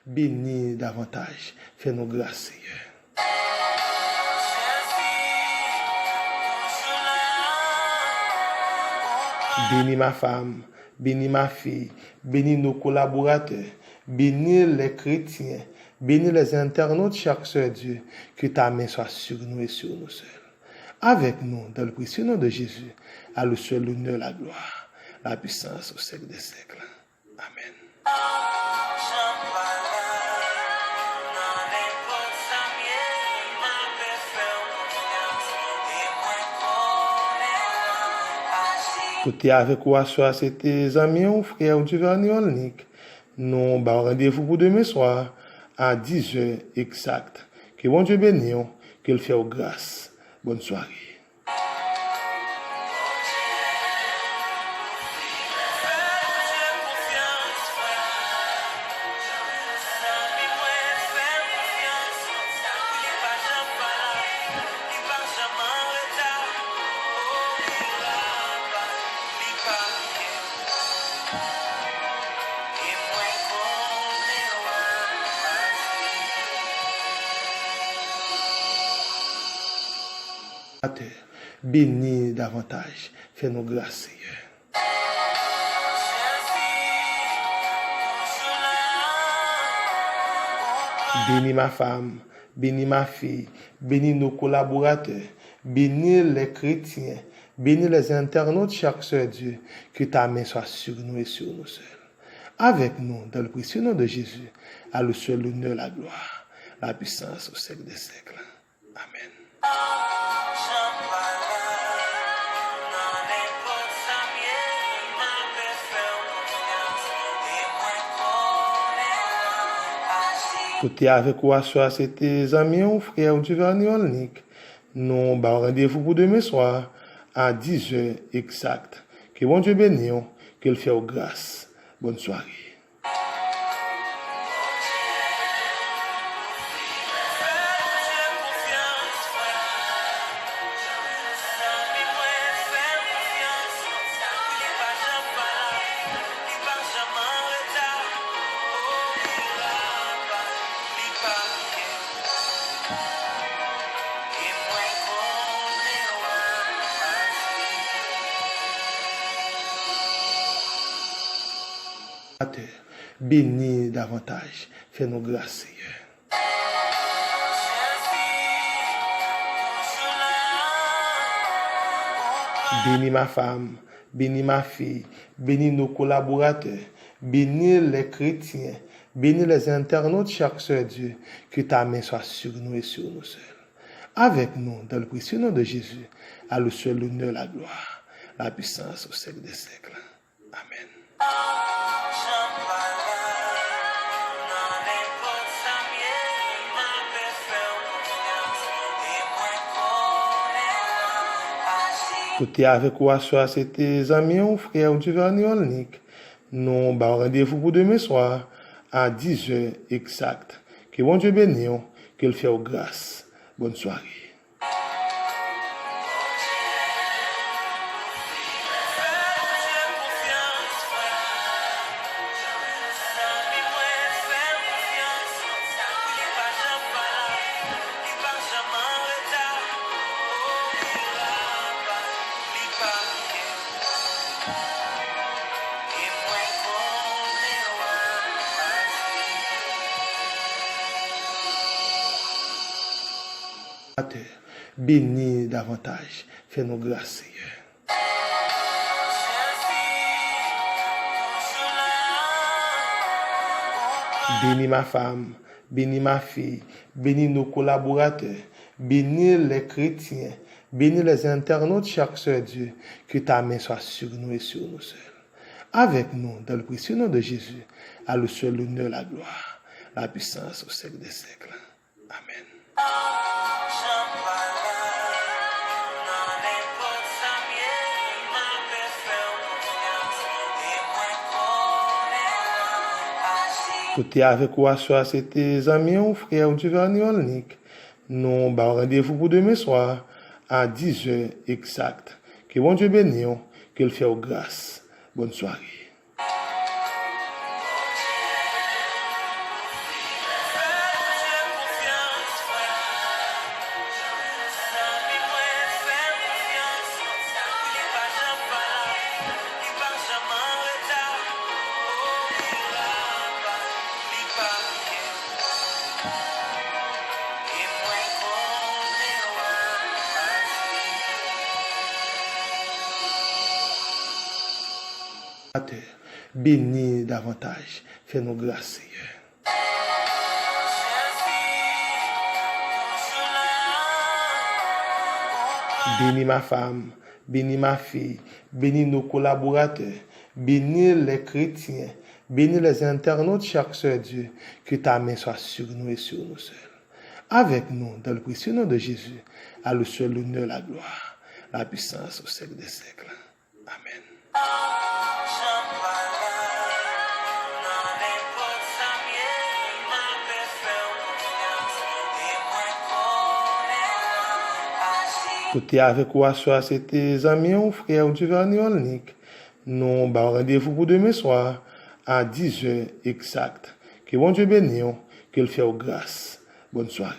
bénis davantage. Fais-nous grâce, Seigneur. Bénis ma femme, bénis ma fille, bénis nos collaborateurs, bénis les chrétiens, bénis les internautes chaque soeur, Dieu, que ta main soit sur nous et sur nous seuls. Avec nous, dans le précieux nom de Jésus, à le seul l'honneur, la gloire, la puissance au siècle des siècles. Amen. Côté avec quoi soit c'était amis ou frères du Verniolnik. Nous avons rendez-vous pour demain soir à 10h exact. Que bon Dieu bénisse, qu'il fasse grâce. Bonne soirée. Bénis davantage. Fais-nous grâce, Seigneur. Bénis ma femme, bénis ma fille, bénis nos collaborateurs, bénis les chrétiens, bénis les internautes chaque soeur, Dieu, que ta main soit sur nous et sur nous seuls. Avec nous, dans le précieux nom de Jésus, à le seul l'honneur, la gloire, la puissance au siècle des siècles. Amen. Côté avec quoi soit c'était amis ou frères du Verniolnik. Nous avons rendez-vous pour demain soir à 10h exact. Que bon Dieu bénisse, qu'il fasse grâce. Bonne soirée. Bénis davantage. Fais-nous grâce, Seigneur. Bénis ma femme, bénis ma fille, bénis nos collaborateurs, bénis les chrétiens, bénis les internautes chaque soeur, Dieu, que ta main soit sur nous et sur nous seuls. Avec nous, dans le précieux nom de Jésus, à le seul l'honneur, la gloire, la puissance au siècle des siècles. Amen. Côté avec quoi soit c'était amis ou frères du Verniolnik. Nous avons rendez-vous pour demain soir à 10h exact. Que bon Dieu bénisse, qu'il fasse grâce. Bonne soirée. Bénis davantage. Fais-nous grâce, Seigneur. Bénis ma femme, bénis ma fille, bénis nos collaborateurs, bénis les chrétiens, bénis les internautes chaque soeur, Dieu, que ta main soit sur nous et sur nous seuls. Avec nous, dans le précieux nom de Jésus, à le seul l'honneur, la gloire, la puissance au siècle des siècles. Amen. Côté avec quoi soit c'était amis ou frères du Verniolnik. Nous avons rendez-vous pour demain soir à 10h exact. Que bon Dieu bénisse, qu'il fasse grâce. Bonne soirée. terre. Bénis davantage. Fais-nous grâce, Seigneur. Bénis ma femme, bénis ma fille, bénis nos collaborateurs, bénis les chrétiens, bénis les internautes chaque soir, Dieu, que ta main soit sur nous et sur nous seuls. Avec nous, dans le précieux nom de Jésus, à le seul l'honneur, la gloire, la puissance au siècle des siècles. Amen. Côté avec quoi soit c'était amis ou frère du Vernier Olnik. Nous avons rendez-vous pour demain soir à 10h exact. Que bon Dieu bénisse, qu'il fasse grâce. Bonne soirée.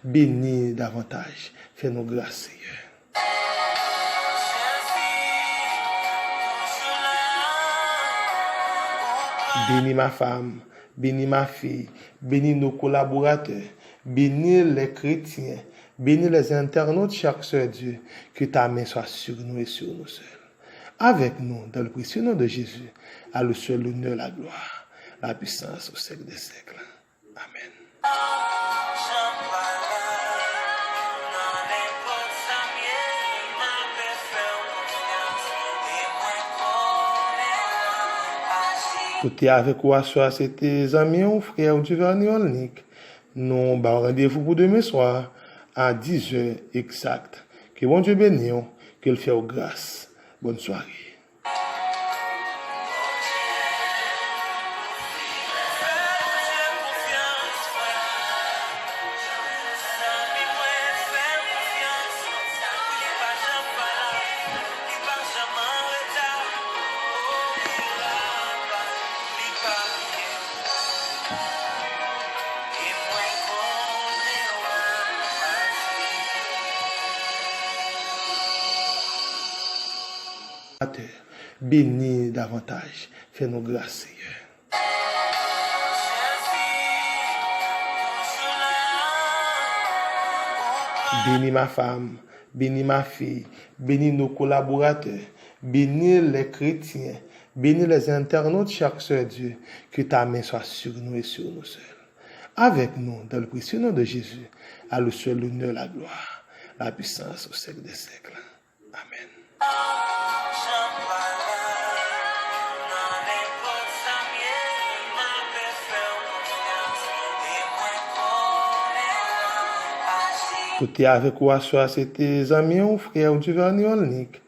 Bénis davantage. Fais-nous grâce, Seigneur. Bénis ma femme, bénis ma fille, bénis nos collaborateurs, bénis les chrétiens, bénis les internautes chaque soir, Dieu, que ta main soit sur nous et sur nous seuls. Avec nous, dans le précieux nom de Jésus, à le seul l'honneur, la gloire, la puissance au siècle des siècles. Amen. Côté avec quoi soit c'était amis ou frère du Vernier Olnik. Nous avons rendez-vous pour demain soir à 10h exact. Que bon Dieu bénisse, qu'il fasse grâce. Bonne soirée. Bénis davantage. Fais-nous grâce, Seigneur. Bénis ma femme, bénis ma fille, bénis nos collaborateurs, bénis les chrétiens, bénis les internautes chaque soir, Dieu, que ta main soit sur nous et sur nous seuls. Avec nous, dans le précieux nom de Jésus, à le seul l'honneur, la gloire, la puissance au siècle des siècles. Amen. Côté avec quoi soit c'était amis ou frère du Vernier Olnik.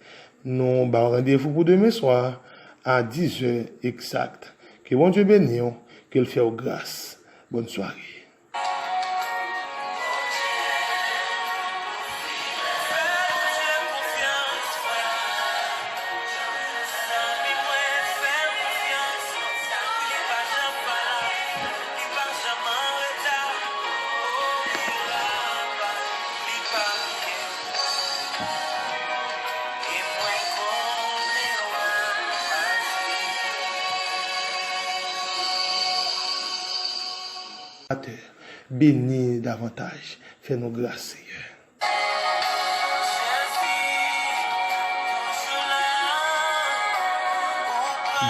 Nous avons rendez-vous pour demain soir à 10h exact. Que bon Dieu bénisse, qu'il fasse grâce. Bonne soirée. Bénis davantage. Fais-nous grâce, Seigneur.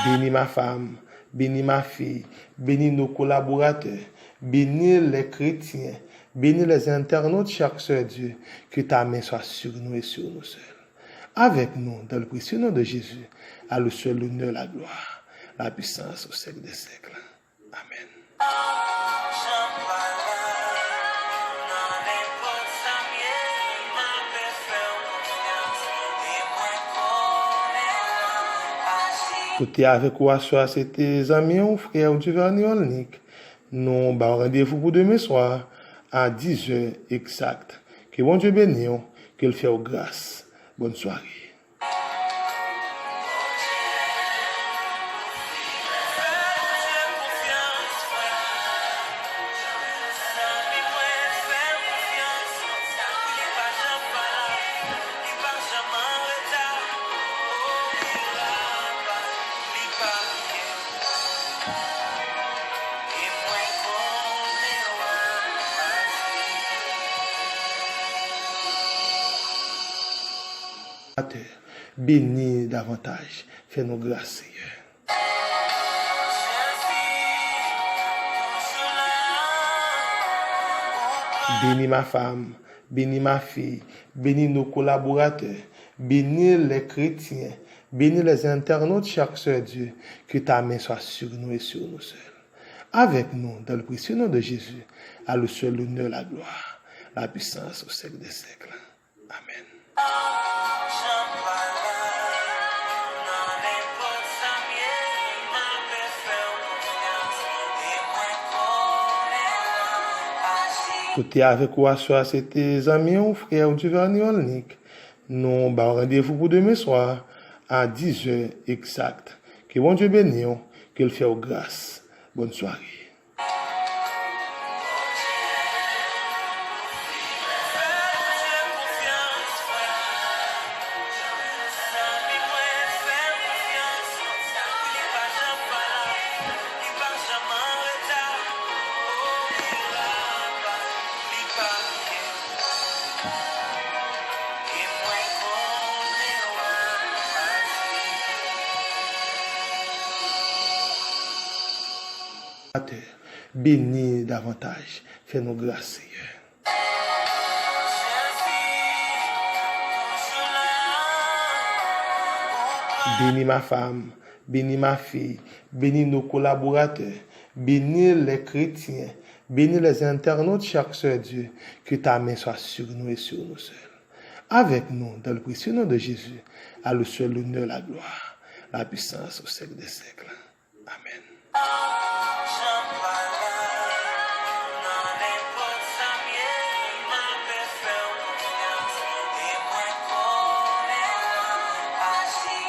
Bénis ma femme, bénis ma fille, bénis nos collaborateurs, bénis les chrétiens, bénis les internautes chaque soir, Dieu, que ta main soit sur nous et sur nous seuls. Avec nous, dans le précieux nom de Jésus, à le seul l'honneur, la gloire, la puissance au siècle des siècles. Amen. Côté avec quoi soit c'était amis ou frère du Vernier Olnik. Nous avons rendez-vous pour demain soir à 10h exact. Que bon Dieu bénisse, qu'il fasse grâce. Bonne soirée. Bénis davantage. Fais-nous grâce, Seigneur. Bénis ma femme, bénis ma fille, bénis nos collaborateurs, bénis les chrétiens, bénis les internautes, chaque soeur Dieu, que ta main soit sur nous et sur nous seuls. Avec nous, dans le précieux nom de Jésus, à le seul l'honneur, la gloire, la puissance au siècle des siècles. Amen. Côté avec quoi soit c'était amis ou frères du Verni Olnik. Nous avons rendez-vous pour demain soir à 10h exact. Que bon Dieu bénisse, qu'il fait grâce. Bonne soirée. Bénis davantage. Fais-nous grâce, Seigneur. Bénis ma femme, bénis ma fille, bénis nos collaborateurs, bénis les chrétiens, bénis les internautes, chaque soeur Dieu, que ta main soit sur nous et sur nous seuls. Avec nous, dans le précieux nom de Jésus, à le seul l'honneur, la gloire, la puissance au siècle des siècles. Amen.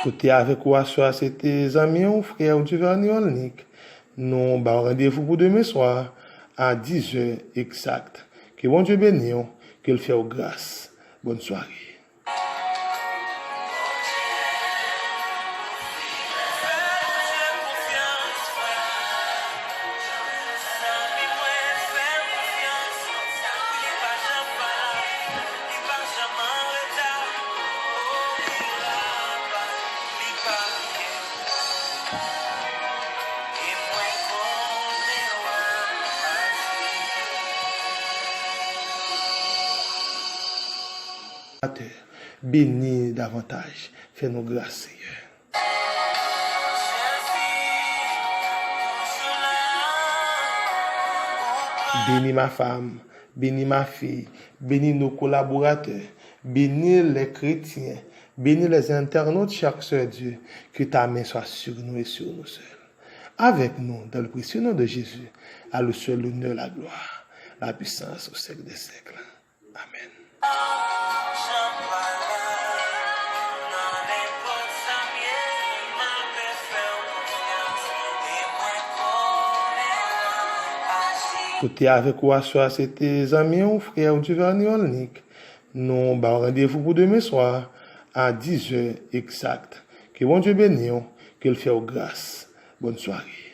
Côté avec quoi soit c'était amis ou frères du Verni Olnik. Nous avons rendez-vous pour demain soir à 10h exact. Que bon Dieu bénisse, qu'il fait grâce. Bonne soirée. Bénis davantage. Fais-nous grâce, Seigneur. Bénis ma femme, bénis ma fille, bénis nos collaborateurs, bénis les chrétiens, bénis les internautes, chaque soeur Dieu, que ta main soit sur nous et sur nous seuls. Avec nous, dans le précieux nom de Jésus, à le seul l'honneur, la gloire, la puissance au siècle des siècles. Amen. Côté avec quoi soit c'était amis ou frères du Verni Olnik. Nous avons rendez-vous pour demain soir à 10h exact. Que bon Dieu bénisse, qu'il fait grâce. Bonne soirée.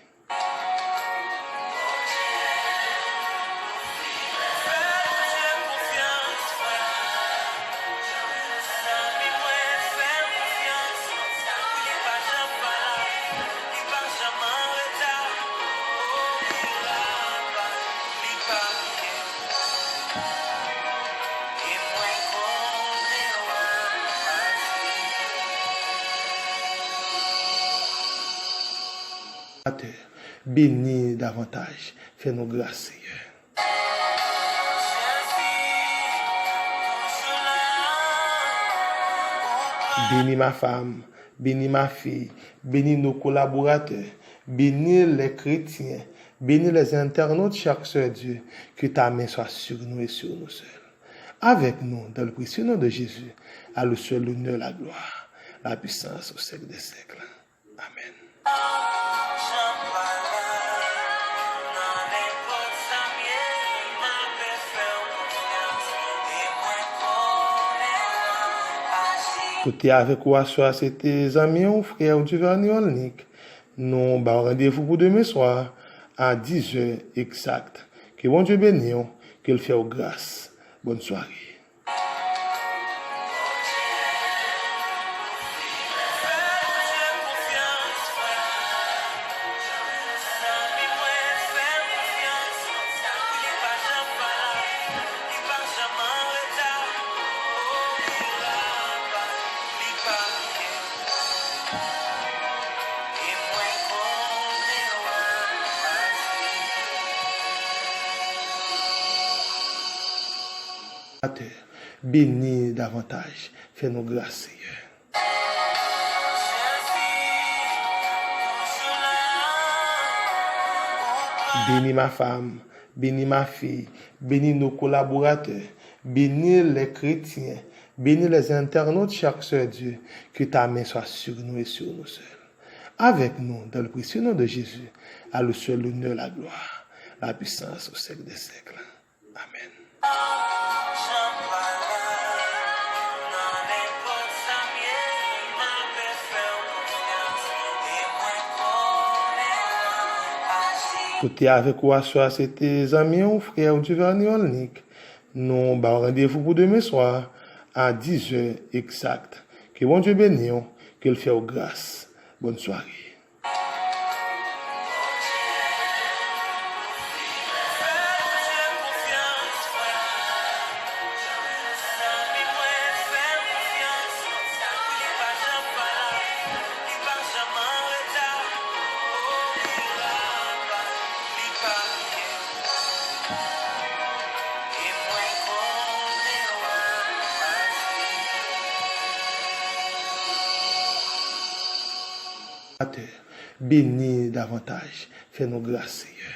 Bénis davantage. Fais-nous grâce, Seigneur. Bénis ma femme, bénis ma fille, bénis nos collaborateurs, bénis les chrétiens, bénis les internautes, chaque soeur Dieu, que ta main soit sur nous et sur nous seuls. Avec nous, dans le précieux nom de Jésus, à le seul l'honneur, la gloire, la puissance au siècle des siècles. Amen. Côté avec quoi soit c'était amis ou frères du Verni Olnik. Nous avons rendez-vous pour demain soir à 10h exact. Que bon Dieu bénisse, qu'il fait grâce. Bonne soirée. Bénis davantage. Fais-nous grâce, Seigneur. Bénis ma femme, bénis ma fille, bénis nos collaborateurs, bénis les chrétiens, bénis les internautes, chaque soeur Dieu, que ta main soit sur nous et sur nous seuls. Avec nous, dans le précieux nom de Jésus, à le seul l'honneur, la gloire, la puissance au siècle des siècles. Amen. Côté avec quoi soit c'était amis ou frères du Verniolnik. Nous avons rendez-vous pour demain soir à 10h exact. Que bon Dieu bénisse, qu'il fait grâce. Bonne soirée. Bénis davantage. Fais-nous grâce, Seigneur.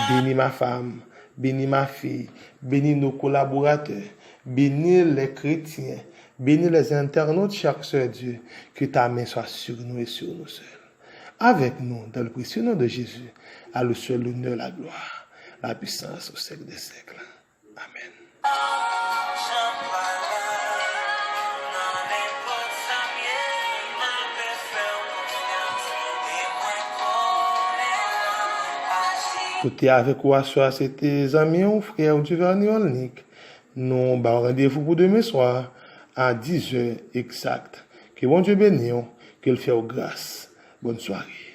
Bénis ma femme, bénis ma fille, bénis nos collaborateurs, bénis les chrétiens, bénis les internautes, chaque soeur Dieu, que ta main soit sur nous et sur nous seuls. Avec nous, dans le précieux nom de Jésus, à le seul l'honneur, la gloire, la puissance au siècle des siècles. Amen. Côté avec quoi soit c'était amis ou frères du Verniolnik. Nous avons rendez-vous pour demain soir à 10h exact. Que bon Dieu bénisse, qu'il fait grâce. Bonne soirée.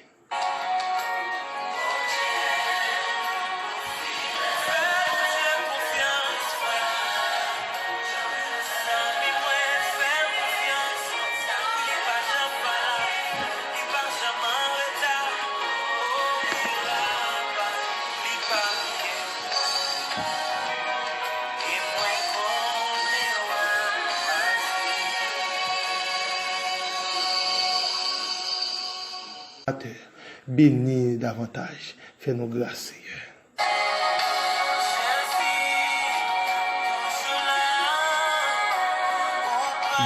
Bénis davantage. Fais-nous grâce, Seigneur.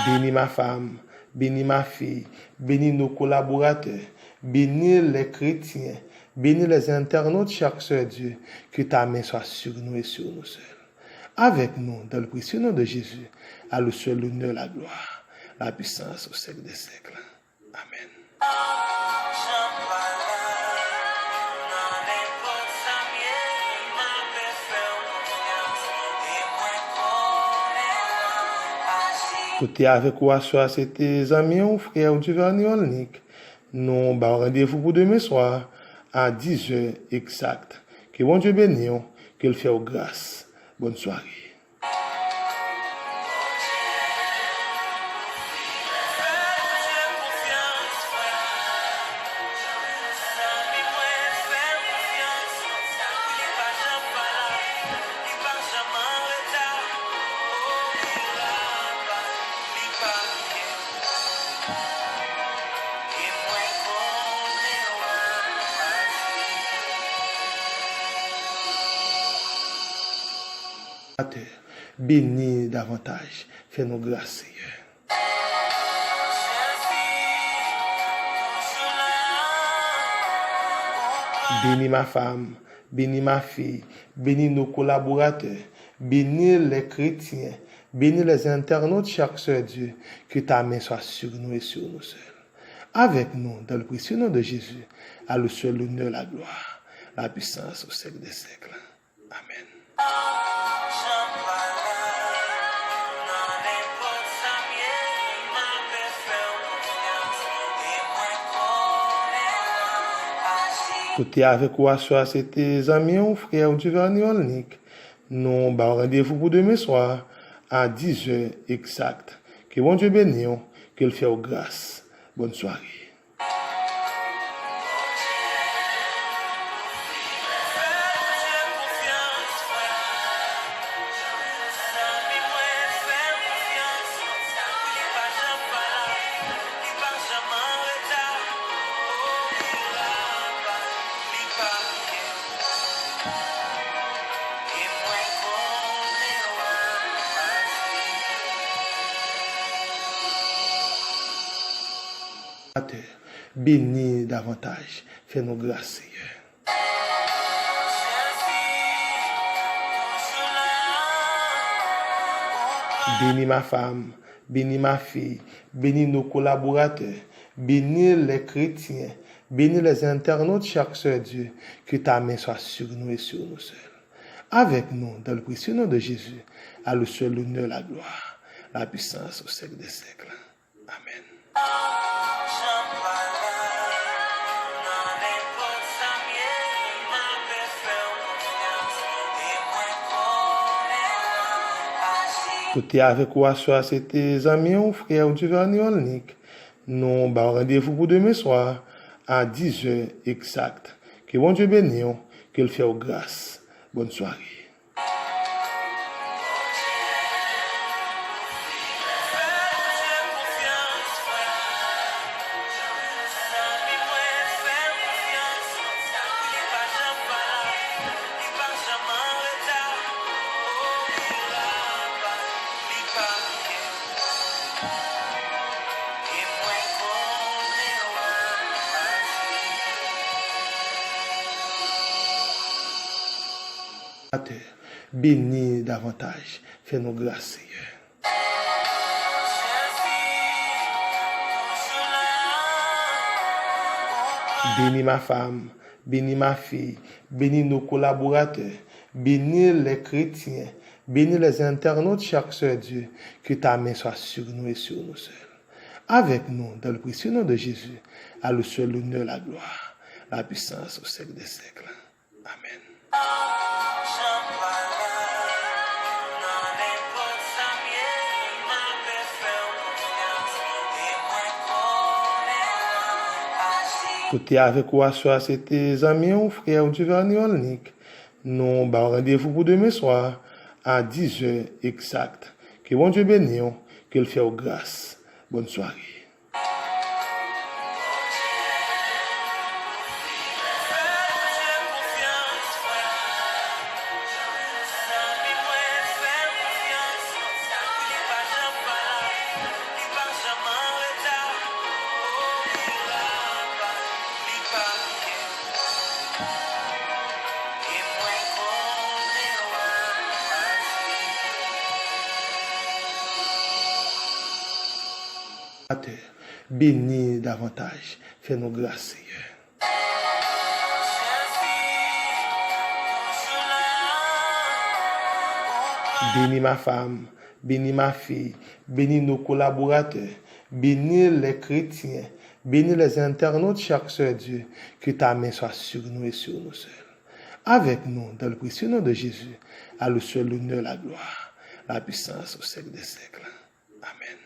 Bénis ma femme, bénis ma fille, bénis nos collaborateurs, bénis les chrétiens, bénis les internautes, chaque soeur Dieu, que ta main soit sur nous et sur nous seuls. Avec nous, dans le précieux nom de Jésus, à le seul l'honneur, la gloire, la puissance au siècle des siècles. Amen. Côté avec quoi soit c'était amis ou frères du Verniolnik. Nous avons rendez-vous pour demain soir à 10h exact. Que bon Dieu bénisse, qu'il fait grâce. Bonne soirée. Bénis davantage. Fais-nous grâce, Seigneur. Bénis ma femme, bénis ma fille, bénis nos collaborateurs, bénis les chrétiens, bénis les internautes, chaque soeur Dieu, que ta main soit sur nous et sur nous seuls. Avec nous, dans le précieux nom de Jésus, à le seul l'honneur, la gloire, la puissance au siècle des siècles. Amen. Côté avec quoi soit c'était amis ou frères du Verniolnik. Nous avons rendez-vous pour demain soir à 10h exact. Que bon Dieu bénisse, qu'il fait grâce. Bonne soirée. Bénis davantage. Fais-nous grâce, Seigneur. Bénis ma femme, bénis ma fille, bénis nos collaborateurs, bénis les chrétiens, bénis les internautes, chaque soeur Dieu, que ta main soit sur nous et sur nous seuls. Avec nous, dans le précieux nom de Jésus, à le seul l'honneur, la gloire, la puissance au siècle des siècles. Amen. Côté avec quoi soit c'était amis ou frères du Verniolnik. Nous avons rendez-vous pour demain soir à 10h exact. Que bon Dieu bénisse, qu'il fait grâce. Bonne soirée. Bénis davantage. Fais-nous grâce, Seigneur. Bénis ma femme, bénis ma fille, bénis nos collaborateurs, bénis les chrétiens, bénis les internautes, chaque soeur Dieu, que ta main soit sur nous et sur nous seuls. Avec nous, dans le précieux nom de Jésus, à le seul l'honneur, la gloire, la puissance au siècle des siècles. Amen. Côté avec quoi soit c'était amis ou frères du Verniolnik. Nous avons rendez-vous pour demain soir à 10h exact. Que bon Dieu bénisse, qu'il fait grâce. Bonne soirée. Bénis davantage. Fais-nous grâce, Seigneur. Bénis ma femme, bénis ma fille, bénis nos collaborateurs, bénis les chrétiens, bénis les internautes, chaque soeur Dieu, que ta main soit sur nous et sur nous seuls. Avec nous, dans le précieux nom de Jésus, à le seul l'honneur, la gloire, la puissance au siècle des siècles. Amen.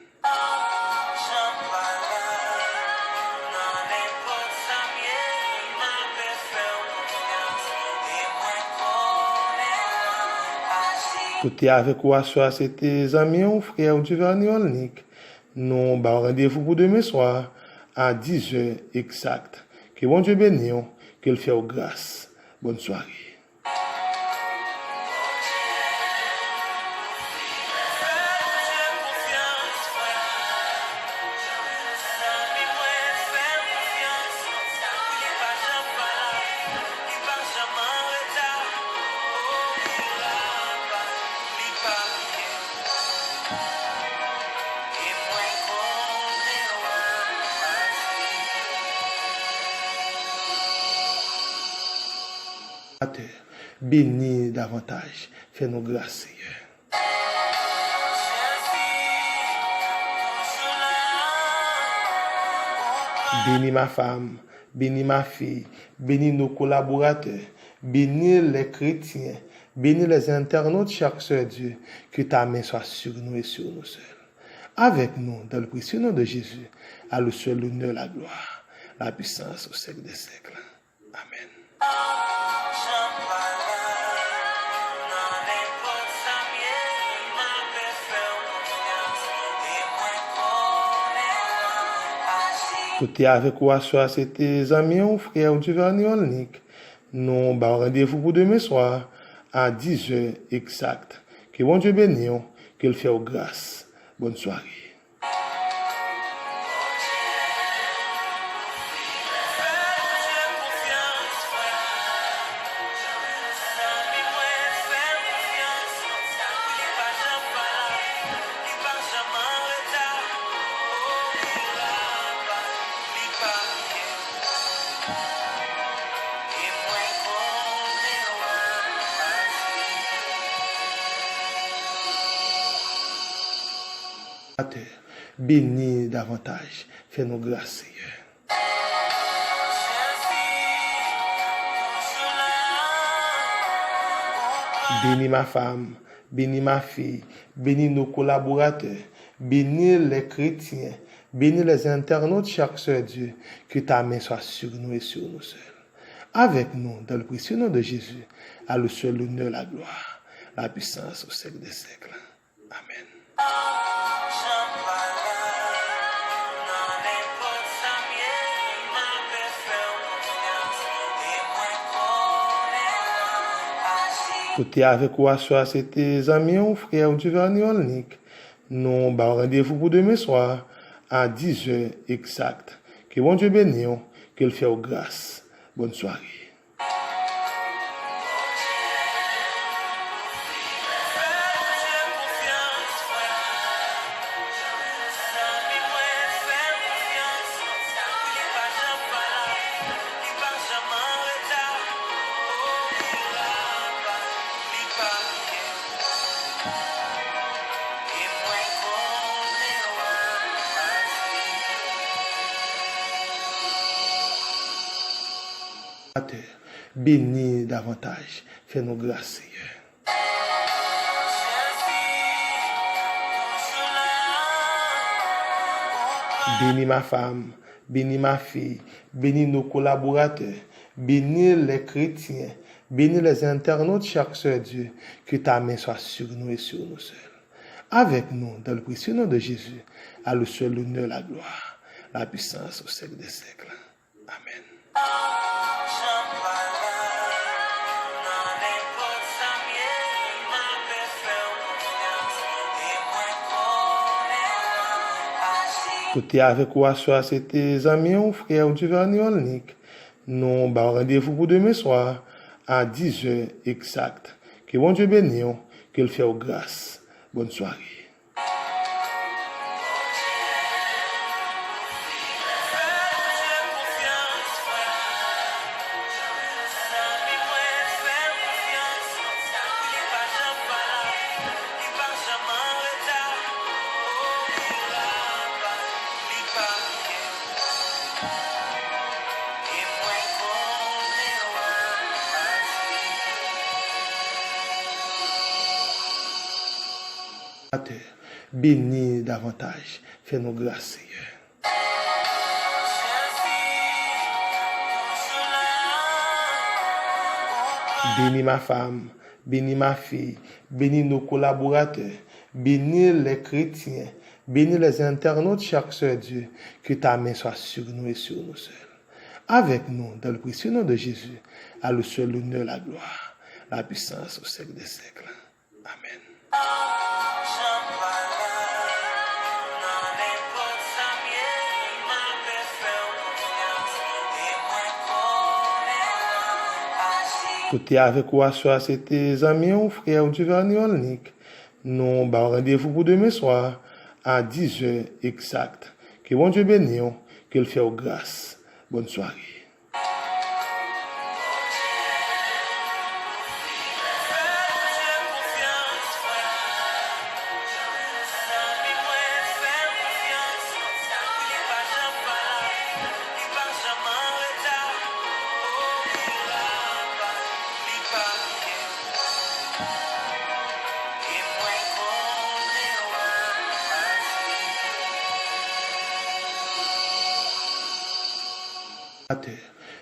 Côté avec quoi soit c'était amis ou frères du Verniolnik. Nous avons rendez-vous pour demain soir à 10h exact. Que bon Dieu bénisse, qu'il fait grâce. Bonne soirée. Bénis davantage. Fais-nous grâce, Seigneur. Bénis ma femme, bénis ma fille, bénis nos collaborateurs, bénis les chrétiens, bénis les internautes, chaque soeur Dieu, que ta main soit sur nous et sur nous seuls. Avec nous, dans le précieux nom de Jésus, à le seul l'honneur, la gloire, la puissance au siècle des siècles. Amen. Côté avec quoi soit c'était amis ou frères du Verniolnik. Nous avons rendez-vous pour demain soir à 10h exact. Que bon Dieu bénisse, qu'il fait grâce. Bonne soirée. à terre. Bénis davantage. Fais-nous grâce, Seigneur. Bénis ma femme, bénis ma fille, bénis nos collaborateurs, bénis les chrétiens, bénis les internautes, chaque soeur Dieu, que ta main soit sur nous et sur nous seuls. Avec nous, dans le précieux nom de Jésus, à le seul l'honneur, la gloire, la puissance au siècle des siècles. Amen. Côté avec ou soir, c'était amis ou frères du Verniolnik. Nous avons rendez-vous pour demain soir à 10h exact. Que bon Dieu bénisse, qu'il fait grâce. Bonne soirée. Bénis davantage. Fais-nous grâce, Seigneur. Bénis ma femme, bénis ma fille, bénis nos collaborateurs, bénis les chrétiens, bénis les internautes, chaque soeur Dieu, que ta main soit sur nous et sur nous seuls. Avec nous, dans le précieux nom de Jésus, à le seul l'honneur, la gloire, la puissance au siècle des siècles. Amen. Côté avec ou soir, c'était amis ou frères du Verniolnik. Nous avons rendez-vous pour demain soir à 10h exact. Que bon Dieu bénisse, qu'il fait grâce. Bonne soirée. Bénis davantage. Fais-nous grâce, Seigneur. Bénis ma femme, bénis ma fille, bénis nos collaborateurs, bénis les chrétiens, bénis les internautes, chaque soeur Dieu, que ta main soit sur nous et sur nous seuls. Avec nous, dans le précieux nom de Jésus, à le seul l'honneur, la gloire, la puissance au siècle des siècles. Amen. Côté avec ou soir, c'était amis ou frères du Verniolnik. Nous avons rendez-vous pour demain soir à 10h exact. Que bon Dieu bénisse, qu'il fait grâce. Bonne soirée.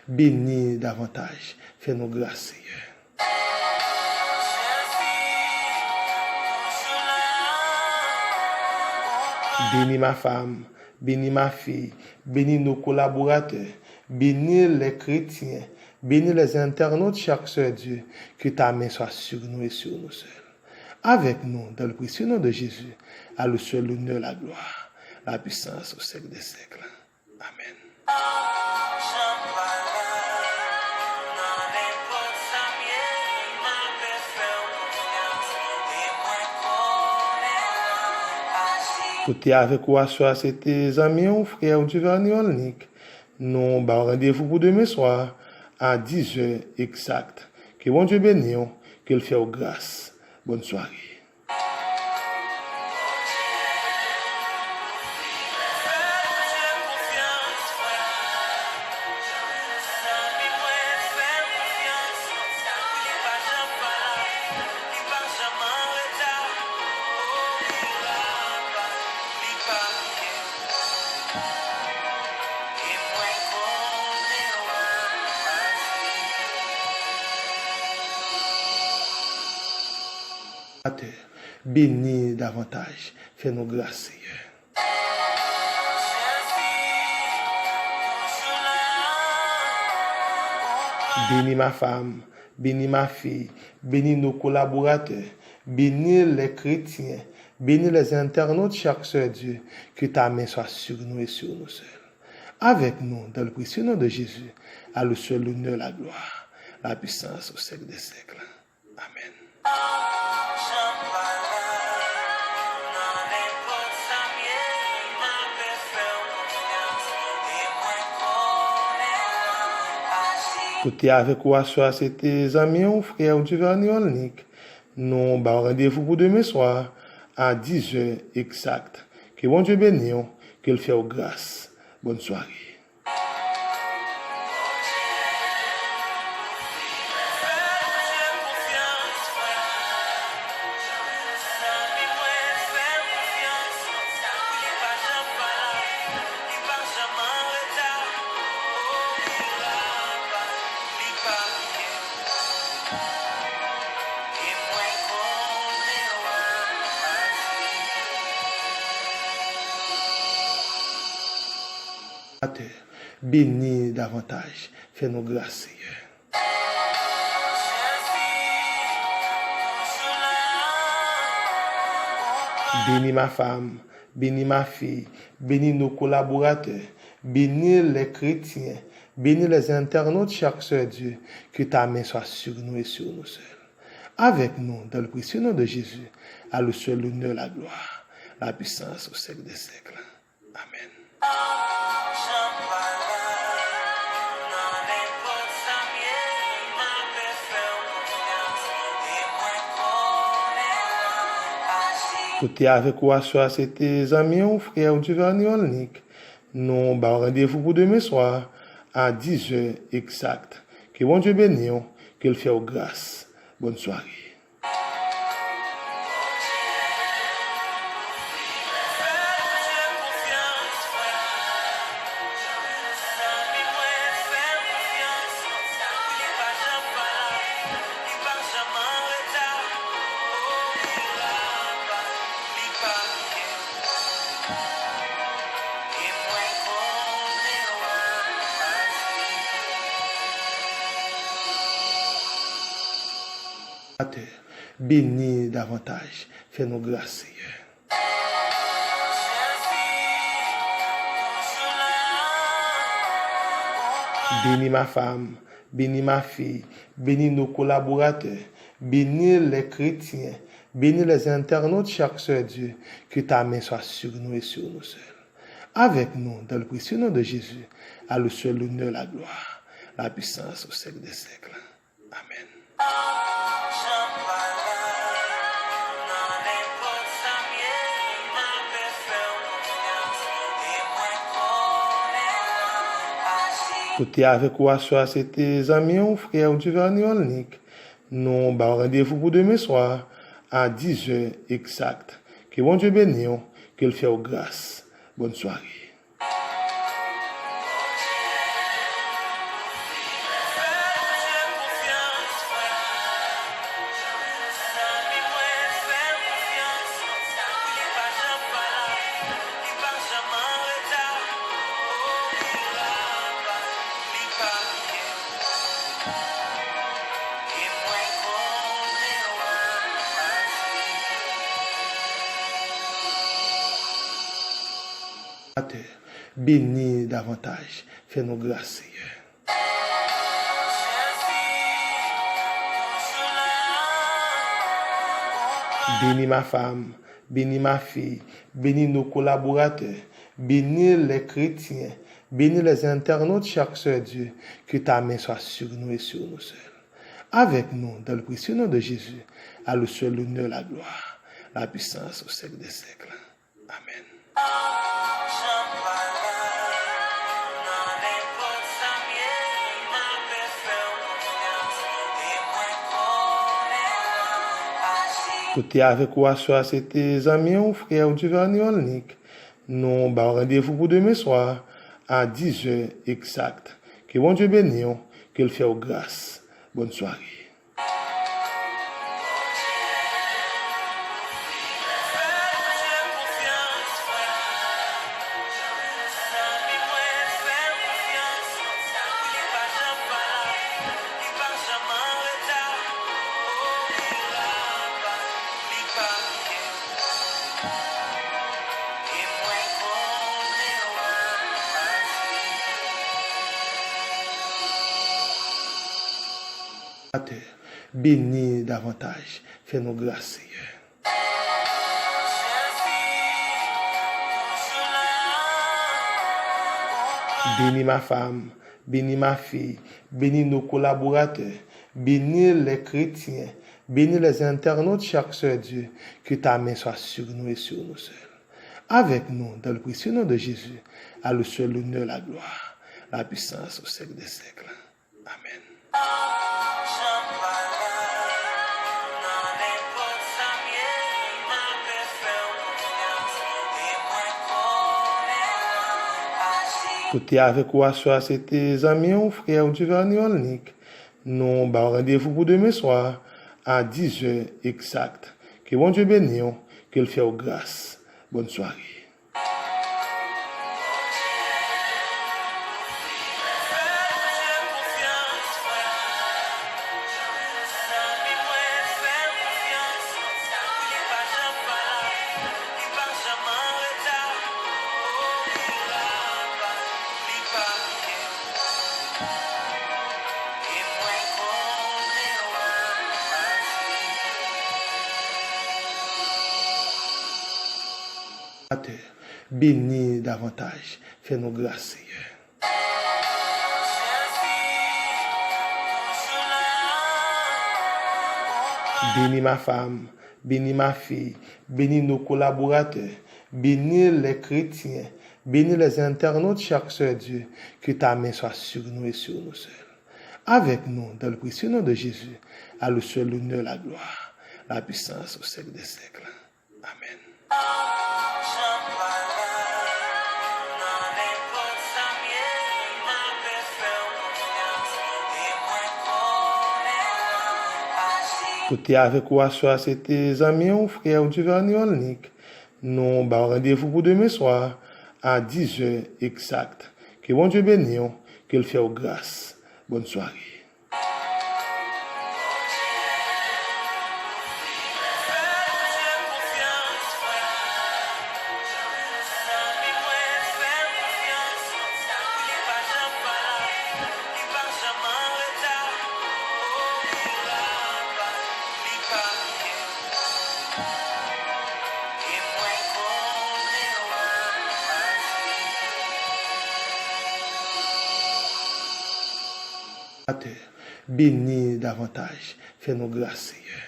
Bénis davantage. Fais-nous grâce, Seigneur. Bénis ma femme, bénis ma fille, bénis nos collaborateurs, bénis les chrétiens, bénis les internautes, chaque soeur Dieu, que ta main soit sur nous et sur nous seuls. Avec nous, dans le précieux nom de Jésus, à le seul l'honneur, la gloire, la puissance au siècle des siècles. Amen. Côté avec ou soir, c'était amis ou frères du Verniolnik. Nous avons rendez-vous pour demain soir à 10h exact. Que bon Dieu bénisse, qu'il fait grâce. Bonne soirée. à terre. Bénis davantage. Fais-nous grâce, Seigneur. Bénis ma femme, bénis ma fille, bénis nos collaborateurs, bénis les chrétiens, bénis les internautes, chaque soeur Dieu, que ta main soit sur nous et sur nous seuls. Avec nous, dans le précieux nom de Jésus, à le seul l'honneur, la gloire, la puissance au siècle des siècles. Amen. Côté avec moi, soit c'était amis ou frères du Verniolnik. Nous avons rendez-vous pour demain soir à 10h exact. Que bon Dieu bénisse, qu'il fasse grâce. Bonne soirée. Bénis davantage. Fais-nous grâce, Seigneur. Bénis ma femme, bénis ma fille, bénis nos collaborateurs, bénis les chrétiens, bénis les internautes, chaque soeur Dieu, que ta main soit sur nous et sur nous seuls. Avec nous, dans le précieux nom de Jésus, à le seul l'honneur, la gloire, la puissance au siècle des siècles. Amen. Côté avec moi, soit c'était amis ou frères du Verniolnik. Nous avons rendez-vous pour demain soir à 10h exact. Que bon Dieu bénisse, qu'il fasse grâce. Bonne soirée. Bénis davantage. Fais-nous grâce, Seigneur. Bénis ma femme, bénis ma fille, bénis nos collaborateurs, bénis les chrétiens, bénis les internautes, chaque soeur Dieu, que ta main soit sur nous et sur nous seuls. Avec nous, dans le précieux nom de Jésus, à le seul l'honneur, la gloire, la puissance au siècle des siècles. Amen. Côté avec moi, soit c'était amis ou frères du Verniolnik. Nous avons rendez-vous pour demain soir à 10h exact. Que bon Dieu bénisse, qu'il fasse grâce. Bonne soirée. Bénis davantage. Fais-nous grâce, Seigneur. Bénis ma femme, bénis ma fille, bénis nos collaborateurs, bénis les chrétiens, bénis les internautes, chaque soeur Dieu, que ta main soit sur nous et sur nous seuls. Avec nous, dans le précieux nom de Jésus, à le seul l'honneur, la gloire, la puissance au siècle des siècles. Amen. Côté avec moi, soit c'était amis ou frères du Verniolnik. Nous avons rendez-vous pour demain soir à 10h exact. Que bon Dieu bénisse, qu'il fasse grâce. Bonne soirée. Bénis davantage. Fais-nous grâce, Seigneur. Bénis ma femme, bénis ma fille, bénis nos collaborateurs, bénis les chrétiens, bénis les internautes, chaque soeur Dieu, que ta main soit sur nous et sur nous seuls. Avec nous, dans le précieux nom de Jésus, à le seul l'honneur, la gloire, la puissance au siècle des siècles. Amen. Côté avec moi, soit c'était amis ou frères du Verniolnik. Nous avons rendez-vous pour demain soir à 10h exact. Que bon Dieu bénisse, qu'il fasse grâce. Bonne soirée. Bénis davantage. Fais-nous grâce, Seigneur. Bénis ma femme, bénis ma fille, bénis nos collaborateurs, bénis les chrétiens, bénis les internautes, chaque soeur Dieu, que ta main soit sur nous et sur nous seuls. Avec nous, dans le précieux nom de Jésus, à le seul l'honneur, la gloire, la puissance au siècle des siècles. Amen. Côté avec moi, soit c'était amis ou frères du Verniolnik. Nous avons rendez-vous pour demain soir à 10h exact. Que bon Dieu bénisse, qu'il fasse grâce. Bonne soirée. Bénis davantage. Fais-nous grâce, Seigneur.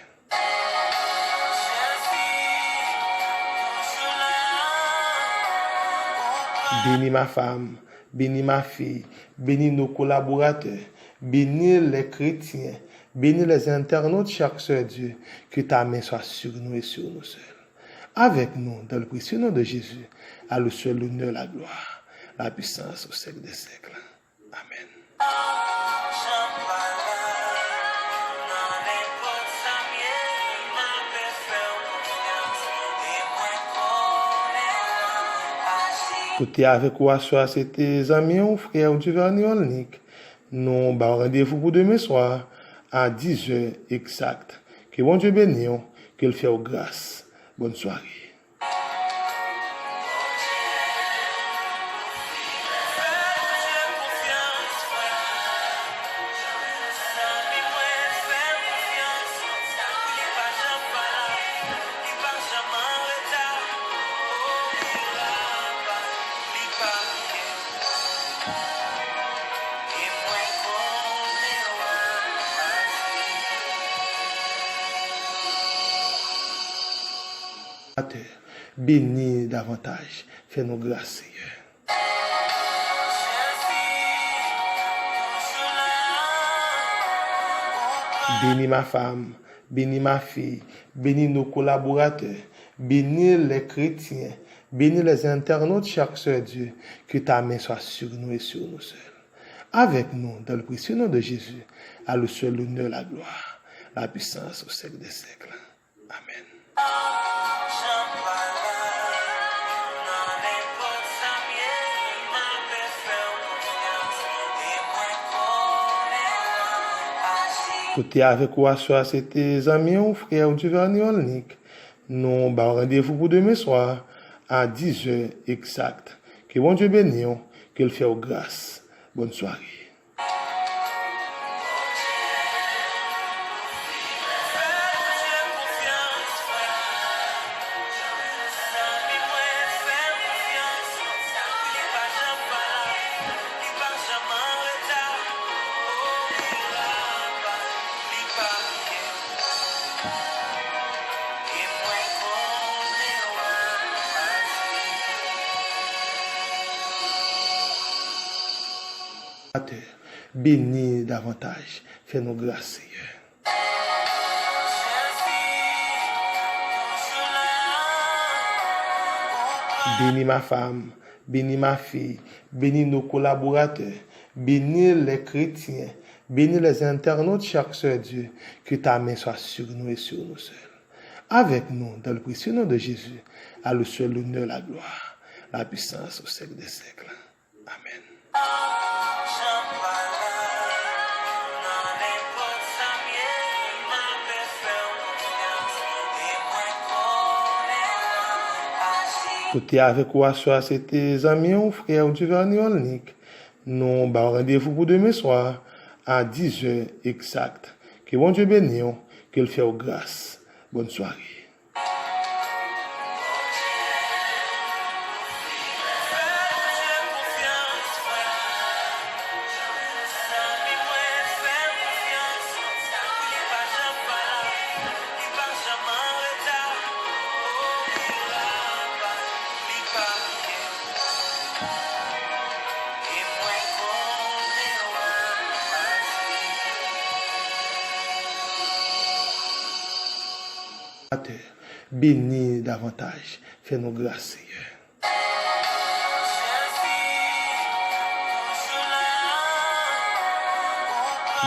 Bénis ma femme, bénis ma fille, bénis nos collaborateurs, bénis les chrétiens, bénis les internautes, chaque soeur Dieu, que ta main soit sur nous et sur nous seuls. Avec nous, dans le précieux nom de Jésus, à le seul l'honneur, la gloire, la puissance au siècle des siècles. Amen. Côté avec moi, soit c'était amis ou frères du Verniolnik. Nous avons rendez-vous pour demain soir à 10h exact. Que bon Dieu bénisse, qu'il fasse grâce. Bonne soirée. Bénis davantage. Fais-nous grâce, Seigneur. Bénis ma femme, bénis ma fille, bénis nos collaborateurs, bénis les chrétiens, bénis les internautes, chaque soeur Dieu, que ta main soit sur nous et sur nous seuls. Avec nous, dans le précieux nom de Jésus, à le seul l'honneur, la gloire, la puissance au siècle des siècles. Amen. Côté avec moi, soit c'était amis ou frères du Verniolnik. Nous avons rendez-vous pour demain soir à 10h exact. Que bon Dieu bénisse, qu'il fasse grâce. Bonne soirée. Bénis davantage. Fais-nous grâce, Seigneur. Bénis ma femme, bénis ma fille, bénis nos collaborateurs, bénis les chrétiens, bénis les internautes, chaque soeur Dieu, que ta main soit sur nous et sur nous seuls. Avec nous, dans le précieux nom de Jésus, à le seul l'honneur, la gloire, la puissance au siècle des siècles. Amen. Côté avec quoi soit c'était amis ou frères du Verniolnik. Nous avons rendez-vous pour demain soir à 10h exact. Que bon Dieu bénisse, qu'il fasse grâce. Bonne soirée. Bénis davantage. Fais-nous grâce, Seigneur.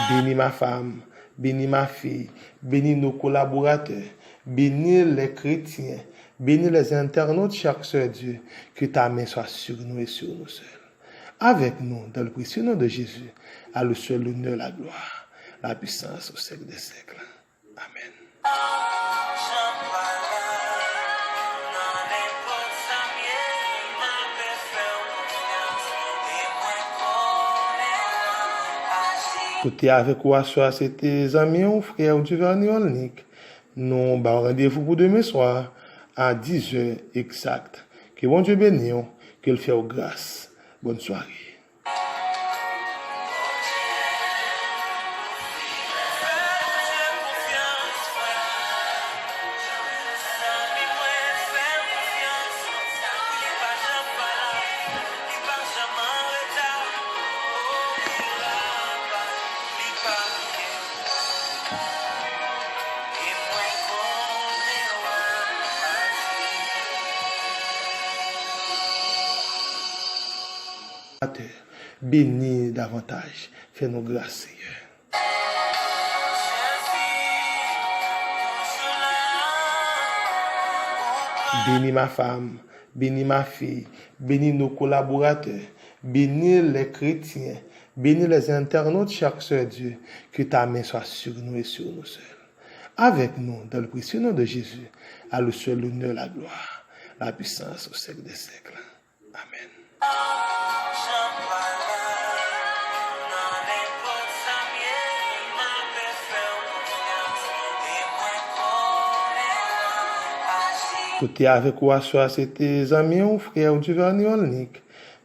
Bénis ma femme, bénis ma fille, bénis nos collaborateurs, bénis les chrétiens, bénis les internautes, chaque soeur Dieu, que ta main soit sur nous et sur nous seuls. Avec nous, dans le précieux nom de Jésus, à le seul l'honneur, la gloire, la puissance au siècle des siècles. Amen. Côté avec quoi soit c'était amis ou frères du Verniolnik. Nous avons rendez-vous pour demain soir à 10h exact. Que bon Dieu bénisse, qu'il fasse grâce. Bonne soirée. Bénis davantage. Fais-nous grâce, Seigneur. Bénis ma femme, bénis ma fille, bénis nos collaborateurs, bénis les chrétiens, bénis les internautes, chaque soeur Dieu, que ta main soit sur nous et sur nous seuls. Avec nous, dans le précieux nom de Jésus, à le seul l'honneur, la gloire, la puissance au siècle des siècles. Amen. Côté avec quoi soit c'était amis ou frères du Verniolnik.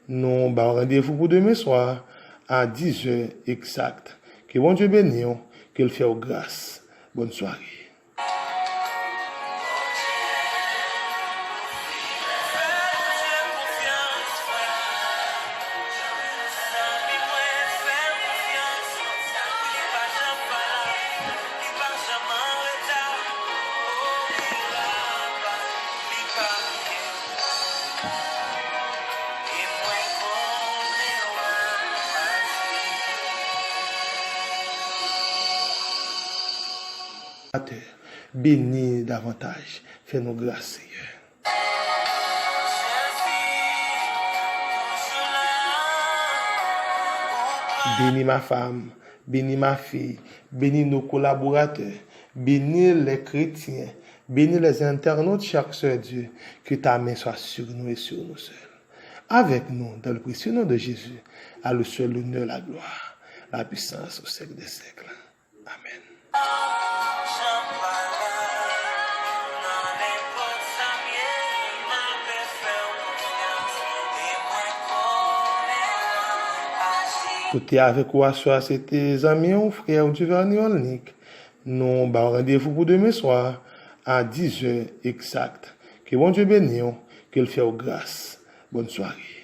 Nous avons rendez-vous pour demain soir à 10h exact. Que bon Dieu bénisse, qu'il fasse grâce. Bonne soirée. Bénis davantage. Fais-nous grâce, Seigneur. Bénis ma femme, bénis ma fille, bénis nos collaborateurs, bénis les chrétiens, bénis les internautes, chaque soeur Dieu, que ta main soit sur nous et sur nous seuls. Avec nous, dans le précieux nom de Jésus, à le seul l'honneur, la gloire, la puissance au siècle des siècles. Amen. Côté avec quoi soit c'était amis ou frères du Verniolnik. Nous avons rendez-vous pour demain soir à 10h exact. Que bon Dieu bénisse, qu'il fasse grâce. Bonne soirée.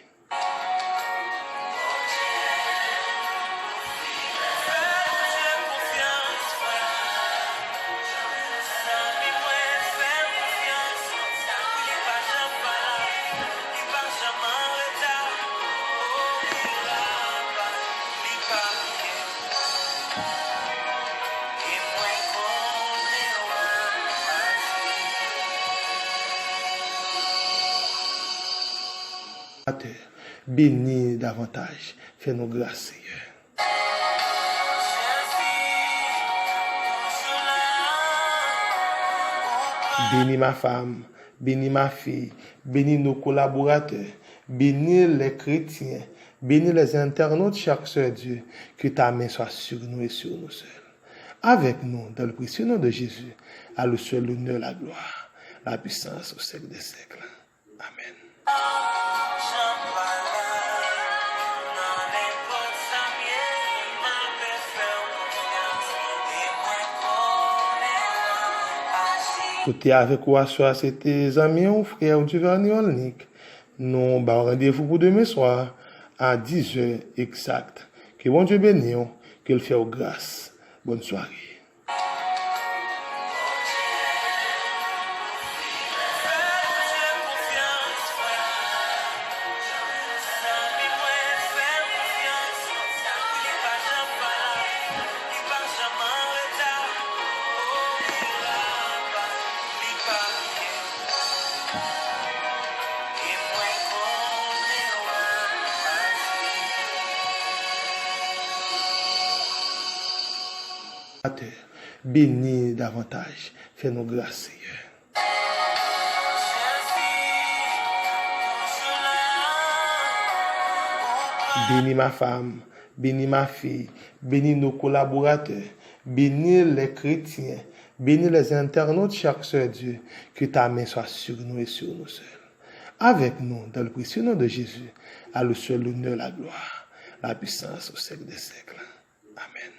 terre. Bénis davantage. Fais-nous grâce, Seigneur. Bénis ma femme, bénis ma fille, bénis nos collaborateurs, bénis les chrétiens, bénis les internautes chaque soir, Dieu, que ta main soit sur nous et sur nous seuls. Avec nous, dans le précieux nom de Jésus, à le seul l'honneur, la gloire, la puissance au siècle des siècles. Amen. Côté avec quoi soit c'était amis ou frères du Verni Olnik. Nous avons rendez-vous pour demain soir à 10h exact. Que bon Dieu bénisse, qu'il fasse grâce. Bonne soirée. Terre. Bénis davantage. Fais-nous grâce, Seigneur. Bénis ma femme, bénis ma fille, bénis nos collaborateurs, bénis les chrétiens, bénis les internautes chaque soir, Dieu, que ta main soit sur nous et sur nous seuls. Avec nous, dans le précieux nom de Jésus, à le seul l'honneur, la gloire, la puissance au siècle des siècles. Amen.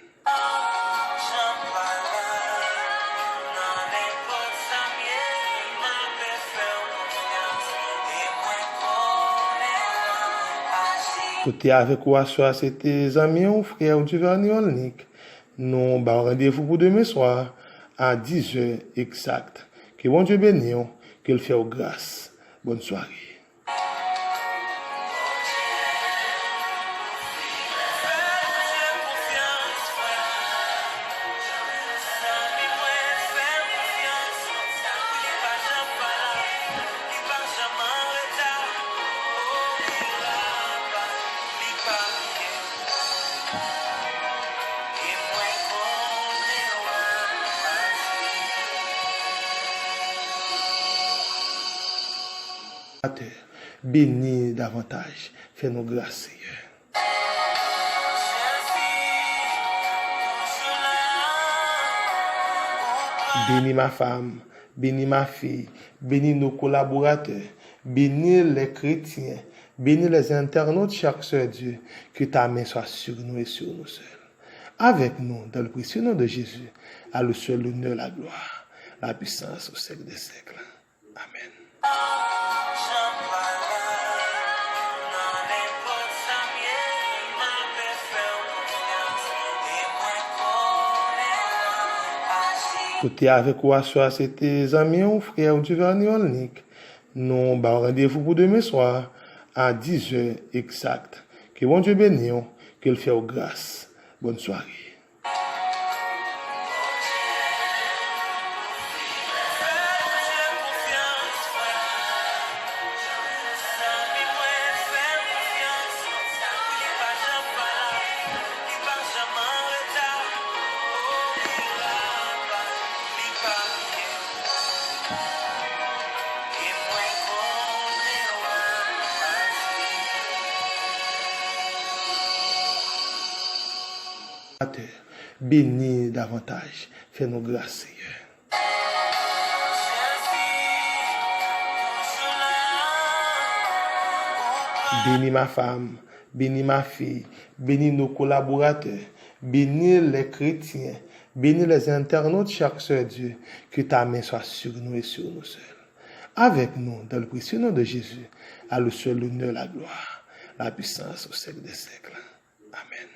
Côté avec quoi soit c'était amis ou frères du Verni Olnik. Nous avons rendez-vous pour demain soir à 10h exact. Que bon Dieu bénisse, qu'il fasse grâce. Bonne soirée. Terre. Bénis davantage. Fais-nous grâce, Seigneur. Bénis ma femme, bénis ma fille, bénis nos collaborateurs, bénis les chrétiens, bénis les internautes chaque soir, Dieu, que ta main soit sur nous et sur nous seuls. Avec nous, dans le précieux nom de Jésus, à le seul l'honneur, la gloire, la puissance au siècle des siècles. Amen. Côté avec quoi soit c'était amis ou frères du Verni Olnik. Nous avons rendez-vous pour demain soir à 10h exact. Que bon Dieu bénisse, qu'il fasse grâce. Bonne soirée. Terre. Bénis davantage. Fais-nous grâce, Seigneur. Bénis ma femme, bénis ma fille, bénis nos collaborateurs, bénis les chrétiens, bénis les internautes chaque soir, Dieu, que ta main soit sur nous et sur nous seuls. Avec nous, dans le précieux nom de Jésus, à le seul l'honneur, la gloire, la puissance au siècle des siècles. Amen.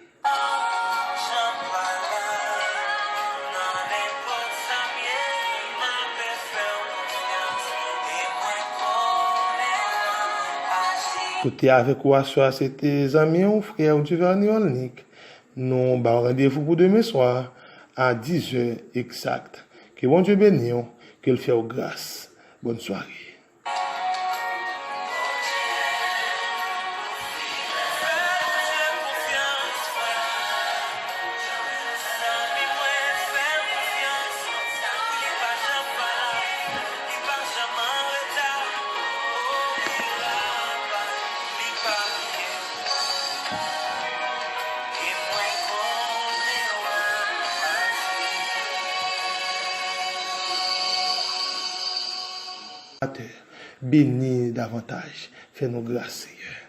Côté avec quoi soit c'était amis ou frères du Verni Olnik. Nous avons rendez-vous pour demain soir à 10h exact. Que bon Dieu bénisse, qu'il fasse grâce. Bonne soirée. Bénis davantage. Fais-nous grâce, Seigneur.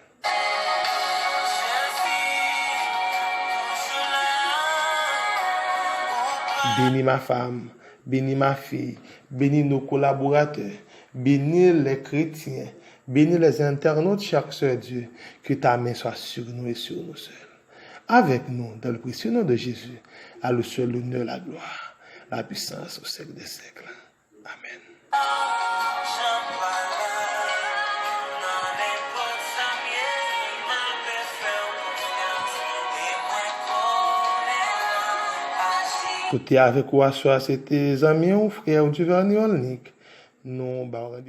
Bénis ma femme, bénis ma fille, bénis nos collaborateurs, bénis les chrétiens, bénis les internautes, chaque soeur Dieu, que ta main soit sur nous et sur nous seuls. Avec nous, dans le précieux nom de Jésus, à le seul l'honneur, la gloire, la puissance au siècle des siècles. Amen. Côté avec quoi soit c'était amis ou frère du Verniolnik. Nous, rendez-vous.